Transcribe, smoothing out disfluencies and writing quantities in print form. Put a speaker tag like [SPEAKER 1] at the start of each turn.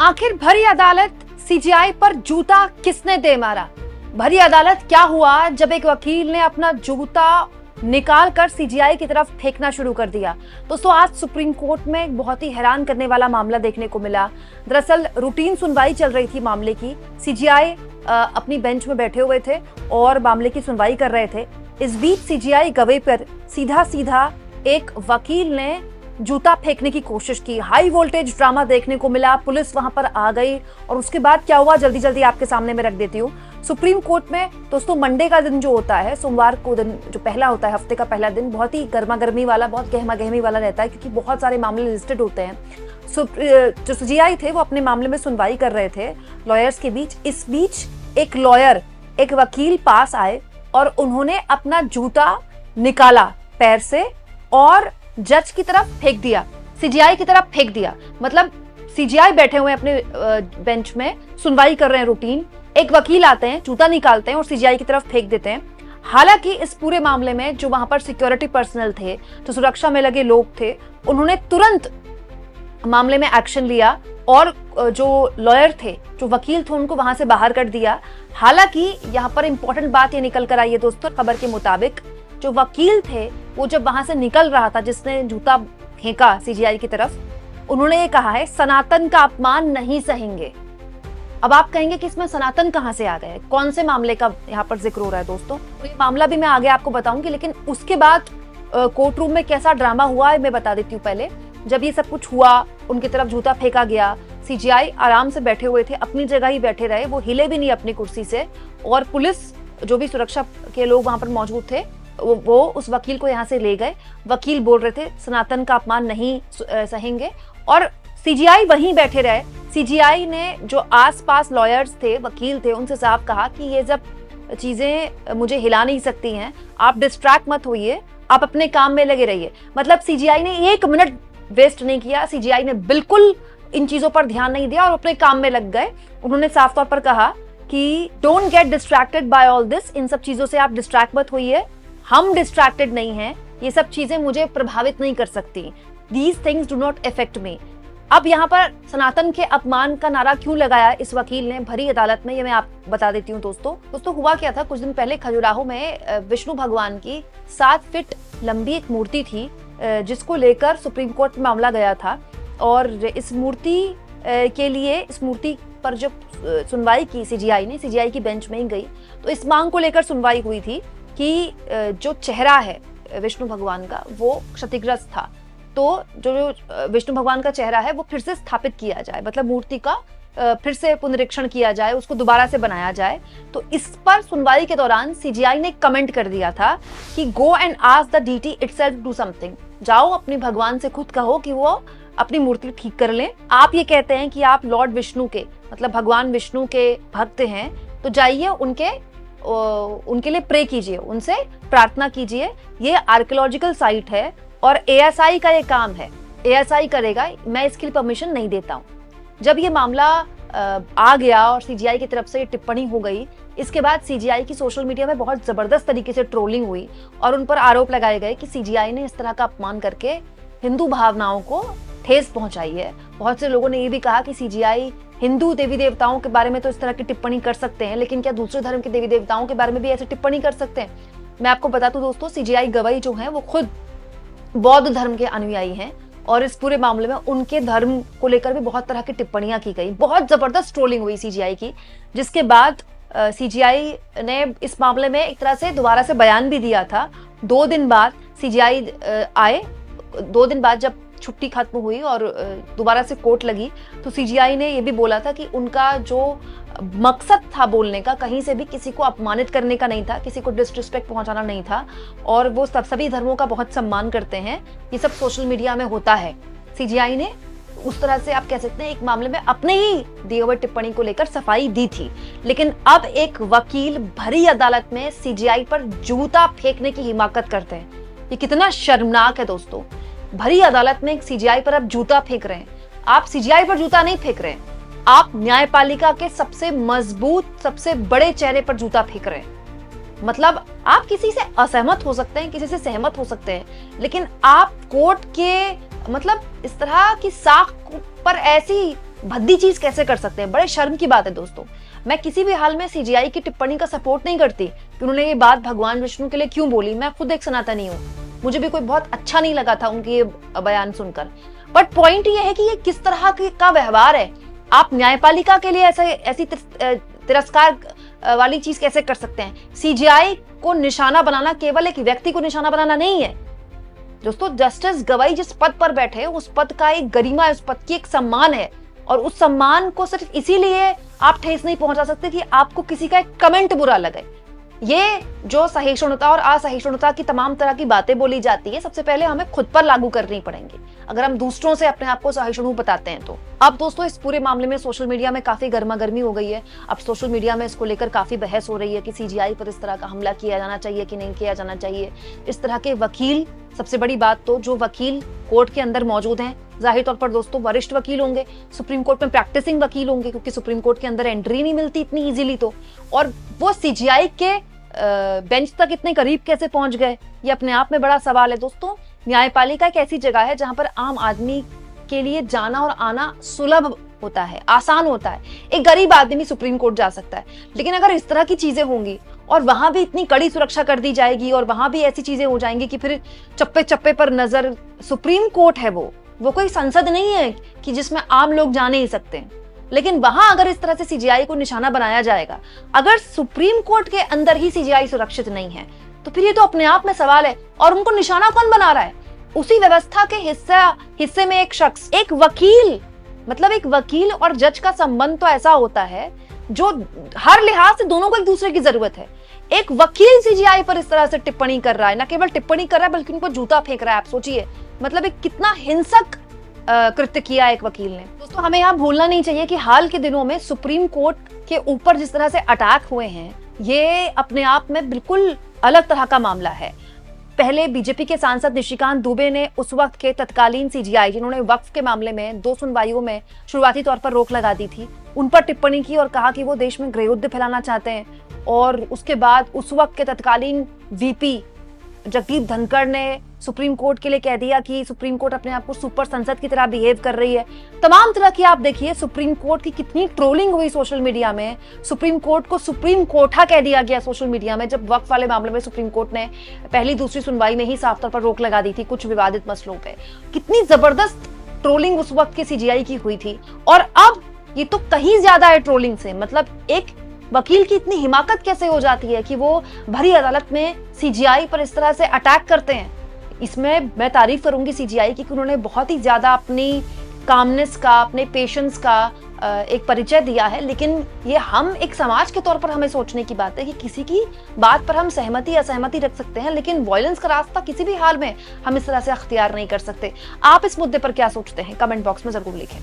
[SPEAKER 1] आखिर भरी अदालत सीजीआई पर जूता किसने दे मारा। भरी अदालत क्या हुआ जब एक वकील ने अपना जूता निकाल कर सीजीआई की तरफ फेंकना शुरू कर दिया। दोस्तों, आज सुप्रीम कोर्ट में एक बहुत ही हैरान करने वाला मामला देखने को मिला। दरअसल रूटीन सुनवाई चल रही थी मामले की। सीजीआई अपनी बेंच में बैठे हुए थे और मामले की सुनवाई कर रहे थे। इस बीच सीजीआई गवाही पर सीधा एक वकील ने जूता फेंकने की कोशिश की। हाई वोल्टेज ड्रामा देखने को मिला। पुलिस वहां पर आ गई और उसके बाद क्या हुआ जल्दी आपके सामने मैं रख देती हूँ। सुप्रीम कोर्ट में दोस्तों मंडे का दिन जो होता है, सोमवार को दिन जो पहला होता है, हफ्ते का पहला दिन, बहुत ही गर्मा गर्मी वाला, बहुत गहमा गहमी वाला रहता है क्योंकि बहुत सारे मामले लिस्टेड होते हैं। जो सीजीआई थे वो अपने मामले में सुनवाई कर रहे थे लॉयर्स के बीच। इस बीच एक लॉयर, एक वकील पास आए और उन्होंने अपना जूता निकाला पैर से और जज की तरफ फेंक दिया, सीजीआई की तरफ फेंक दिया। मतलब सीजीआई बैठे हुए अपने बेंच में सुनवाई कर रहे हैं रूटीन, एक वकील आते हैं, जूता निकालते हैं और सीजीआई की तरफ फेंक देते हैं। हालांकि इस पूरे मामले में जो वहां पर सिक्योरिटी पर्सनल थे, जो सुरक्षा में लगे लोग थे, उन्होंने तुरंत मामले में एक्शन लिया और जो लॉयर थे, जो वकील थे, उनको वहां से बाहर कर दिया। हालांकि यहाँ पर इंपॉर्टेंट बात ये निकल कर आई है दोस्तों, खबर के मुताबिक जो वकील थे वो जब वहां से निकल रहा था, जिसने जूता फेंका सीजीआई की तरफ, उन्होंने ये कहा है सनातन का अपमान नहीं सहेंगे। अब आप कहेंगे कि इसमें सनातन कहां से आ गए, कौन से मामले का यहाँ पर जिक्र हो रहा है दोस्तों। तो ये मामला भी मैं आगे आपको बताऊंगी, लेकिन उसके बाद कोर्ट रूम में कैसा ड्रामा हुआ है मैं बता देती हूँ। पहले जब ये सब कुछ हुआ, उनकी तरफ जूता फेंका गया, सीजीआई आराम से बैठे हुए थे, अपनी जगह ही बैठे रहे, वो हिले भी नहीं अपनी कुर्सी से। और पुलिस, जो भी सुरक्षा के लोग वहां पर मौजूद थे, वो उस वकील को यहाँ से ले गए। वकील बोल रहे थे सनातन का अपमान नहीं सहेंगे और सीजीआई वहीं बैठे रहे। सीजीआई ने जो आसपास लॉयर्स थे, वकील थे, उनसे साफ कहा कि ये जब चीजें मुझे हिला नहीं सकती हैं, आप डिस्ट्रैक्ट मत होइए, आप अपने काम में लगे रहिए। मतलब सीजीआई ने 1 मिनट वेस्ट नहीं किया, सीजीआई ने बिल्कुल इन चीजों पर ध्यान नहीं दिया और अपने काम में लग गए। उन्होंने साफ तौर पर कहा कि don't get distracted by all this, इन सब चीजों से आप डिस्ट्रैक्ट मत होइए, हम डिस्ट्रैक्टेड नहीं हैं, ये सब चीजें मुझे प्रभावित नहीं कर सकती, these things do not affect me. अब यहाँ पर सनातन के अपमान का नारा क्यों लगाया इस वकील ने भरी अदालत में, ये मैं आप बता देती हूँ दोस्तों। हुआ क्या था, कुछ दिन पहले खजुराहो में विष्णु भगवान की 7 फीट लंबी एक मूर्ति थी, जिसको लेकर सुप्रीम कोर्ट में मामला गया था। और इस मूर्ति के लिए, इस मूर्ति पर जब सुनवाई की सीजीआई ने, सीजीआई की बेंच में ही गई, तो इस मांग को लेकर सुनवाई हुई थी कि जो चेहरा है विष्णु भगवान का वो क्षतिग्रस्त था, तो जो विष्णु भगवान का चेहरा है वो फिर से स्थापित किया जाए, मतलब मूर्ति का फिर से पुनरीक्षण किया जाए, उसको दोबारा से बनाया जाए। तो इस पर सुनवाई के दौरान सीजीआई ने कमेंट कर दिया था कि go and ask the deity itself do something, जाओ अपने भगवान से खुद कहो कि वो अपनी मूर्ति ठीक कर लें। आप ये कहते हैं कि आप लॉर्ड विष्णु के, मतलब भगवान विष्णु के भक्त हैं, तो जाइए उनके लिए प्रे कीजिए, उनसे प्रार्थना कीजिए। ये आर्कियोलॉजिकल साइट है और एएसआई का ये काम है, एएसआई करेगा, मैं इसके लिए परमिशन नहीं देता हूँ। जब ये मामला आ गया और सीजीआई की तरफ से ये टिप्पणी हो गई, इसके बाद सीजीआई की सोशल मीडिया में बहुत जबरदस्त तरीके से ट्रोलिंग हुई और उन पर आरोप लगाए गए कि सीजीआई ने इस तरह का अपमान करके हिंदू भावनाओं को ठेस पहुंचाई है। बहुत से लोगों ने ये भी कहा कि सीजीआई हिंदू देवी देवताओं के बारे में तो इस तरह की टिप्पणी कर सकते हैं, लेकिन क्या दूसरे धर्म के देवी देवताओं के बारे में भी ऐसी टिप्पणी कर सकते हैं? मैं आपको बता दूं दोस्तों, सीजीआई गवाही जो है वो खुद बौद्ध धर्म के अनुयायी हैं और इस पूरे मामले में उनके धर्म को लेकर भी बहुत तरह की टिप्पणियां की गई, बहुत जबरदस्त ट्रोलिंग हुई सीजीआई की। जिसके बाद सीजीआई ने इस मामले में एक तरह से दोबारा से बयान भी दिया था। 2 दिन बाद सीजीआई आए, 2 दिन बाद जब छुट्टी खत्म हुई और दोबारा से कोर्ट लगी, तो सीजीआई ने ये भी बोला था कि उनका जो मकसद था बोलने का, कहीं से भी किसी को अपमानित करने का नहीं था, किसी को डिसरिस्पेक्ट पहुंचाना नहीं था, और वो सभी धर्मों का बहुत सम्मान करते हैं, ये सब सोशल मीडिया में होता है। सीजीआई ने उस तरह से आप कह सकते हैं एक मामले में अपने ही दिए हुए टिप्पणी को लेकर सफाई दी थी। लेकिन अब एक वकील भरी अदालत में सीजीआई पर जूता फेंकने की हिमाकत करते हैं, ये कितना शर्मनाक है दोस्तों। भरी अदालत में सीजीआई पर आप जूता फेंक रहे हैं। आप सीजीआई पर जूता नहीं फेंक रहे हैं, आप न्यायपालिका के सबसे मजबूत, सबसे बड़े चेहरे पर जूता फेंक रहे हैं। मतलब आप किसी से असहमत हो सकते हैं, किसी से सहमत हो सकते हैं, लेकिन आप कोर्ट के मतलब इस तरह की साख पर ऐसी भद्दी चीज कैसे कर सकते हैं। बड़े शर्म की बात है दोस्तों। मैं किसी भी हाल में सीजीआई की टिप्पणी का सपोर्ट नहीं करती कि उन्होंने ये बात भगवान विष्णु के लिए क्यों बोली। मैं खुद एक सनातनी हूँ, मुझे भी कोई बहुत अच्छा नहीं लगा था उनके ये बयान सुनकर। बट पॉइंट ये है कि ये किस तरह का व्यवहार है। आप न्यायपालिका के लिए ऐसी तिरस्कार वाली चीज कैसे कर सकते हैं। सीजीआई को निशाना बनाना केवल एक व्यक्ति को निशाना बनाना नहीं है दोस्तों। जस्टिस गवाई जिस पद पर बैठे उस पद का एक गरिमा है, उस पद की एक सम्मान है, और उस सम्मान को सिर्फ इसीलिए आप ठेस नहीं पहुंचा सकते कि आपको किसी का एक कमेंट बुरा लगे। ये जो सहिष्णुता और असहिष्णुता की तमाम तरह की बातें बोली जाती है, सबसे पहले हमें खुद पर लागू करनी पड़ेंगी अगर हम दूसरों से अपने आप को सहिष्णु बताते हैं तो। अब दोस्तों इस पूरे मामले में सोशल मीडिया में काफी गर्मागर्मी हो गई है। अब सोशल मीडिया में इसको लेकर काफी बहस हो रही है कि सीजीआई पर इस तरह का हमला किया जाना चाहिए कि नहीं किया जाना चाहिए। इस तरह के वकील, सबसे बड़ी बात तो जो वकील कोर्ट के अंदर मौजूद हैं, जाहिर तौर पर दोस्तों वरिष्ठ वकील होंगे, सुप्रीम कोर्ट में प्रैक्टिसिंग वकील होंगे, क्योंकि सुप्रीम कोर्ट के अंदर एंट्री नहीं मिलती इतनी इजीली तो। और वो सीजीआई के बेंच तक इतने करीब कैसे पहुंच गए, ये अपने आप में बड़ा सवाल है दोस्तों। न्यायपालिका एक ऐसी जगह है जहां पर आम आदमी के लिए जाना और आना सुलभ होता है, आसान होता है। एक गरीब आदमी सुप्रीम कोर्ट जा सकता है, लेकिन अगर इस तरह की चीजें होंगी और वहां भी इतनी कड़ी सुरक्षा कर दी जाएगी और वहां भी ऐसी चीजें हो जाएंगी कि फिर चप्पे चप्पे पर नजर। सुप्रीम कोर्ट है वो कोई संसद नहीं है कि जिसमें आम लोग जा नहीं सकते। लेकिन वहां अगर इस तरह से सीजीआई को निशाना बनाया जाएगा, अगर सुप्रीम कोर्ट के अंदर ही सीजीआई सुरक्षित नहीं है, तो फिर ये तो अपने आप में सवाल है। और उनको निशाना कौन बना रहा है? उसी व्यवस्था के हिस्से में एक शख्स, एक वकील। मतलब एक वकील और जज का संबंध तो ऐसा होता है जो हर लिहाज से दोनों को एक दूसरे की जरूरत है। एक वकील सीजीआई पर इस तरह से टिप्पणी कर रहा है, न केवल टिप्पणी कर रहा है बल्कि उनको जूता फेंक रहा है। आप सोचिए, मतलब एक कितना हिंसक कृत्य किया एक वकील ने। दोस्तों हमें यहाँ भूलना नहीं चाहिए कि हाल के दिनों में सुप्रीम कोर्ट के ऊपर जिस तरह से अटैक हुए हैं, ये अपने आप में बिल्कुल अलग तरह का मामला है। पहले बीजेपी के सांसद निशिकांत दुबे ने उस वक्त के तत्कालीन सीजीआई, जिन्होंने वक्फ के मामले में 2 सुनवाइयों में शुरुआती तौर पर रोक लगा दी थी, उन पर टिप्पणी की और कहा कि वो देश में गृहयुद्ध फैलाना चाहते हैं। और उसके बाद उस वक्त के तत्कालीन वीपी जगदीप धनखड़ ने सुप्रीम कोर्ट के लिए कह दिया कि सुप्रीम कोर्ट अपने आप को सुपर संसद की तरह बिहेव कर रही है। तमाम तरह की आप देखिए सुप्रीम कोर्ट की कितनी ट्रोलिंग हुई सोशल मीडिया में। सुप्रीम कोर्ट को सुप्रीम कोर्टा कह दिया गया सोशल मीडिया में, जब वक्फ वाले मामले में सुप्रीम कोर्ट ने पहली दूसरी सुनवाई में ही साफ तौर पर रोक लगा दी थी कुछ विवादित मसलों पे। कितनी जबरदस्त ट्रोलिंग उस वक्त के सीजीआई की हुई थी। और अब ये तो कहीं ज्यादा है ट्रोलिंग से। मतलब एक वकील की इतनी हिमाकत कैसे हो जाती है कि वो भरी अदालत में सीजीआई पर इस तरह से अटैक करते हैं। इसमें मैं तारीफ करूंगी सीजीआई की कि उन्होंने बहुत ही ज्यादा अपनी कामनेस का, अपने पेशेंस का एक परिचय दिया है। लेकिन ये हम एक समाज के तौर पर हमें सोचने की बात है कि किसी की बात पर हम सहमति असहमति रख सकते हैं, लेकिन वायलेंस का रास्ता किसी भी हाल में हम इस तरह से अख्तियार नहीं कर सकते। आप इस मुद्दे पर क्या सोचते हैं? कमेंट बॉक्स में जरूर लिखें।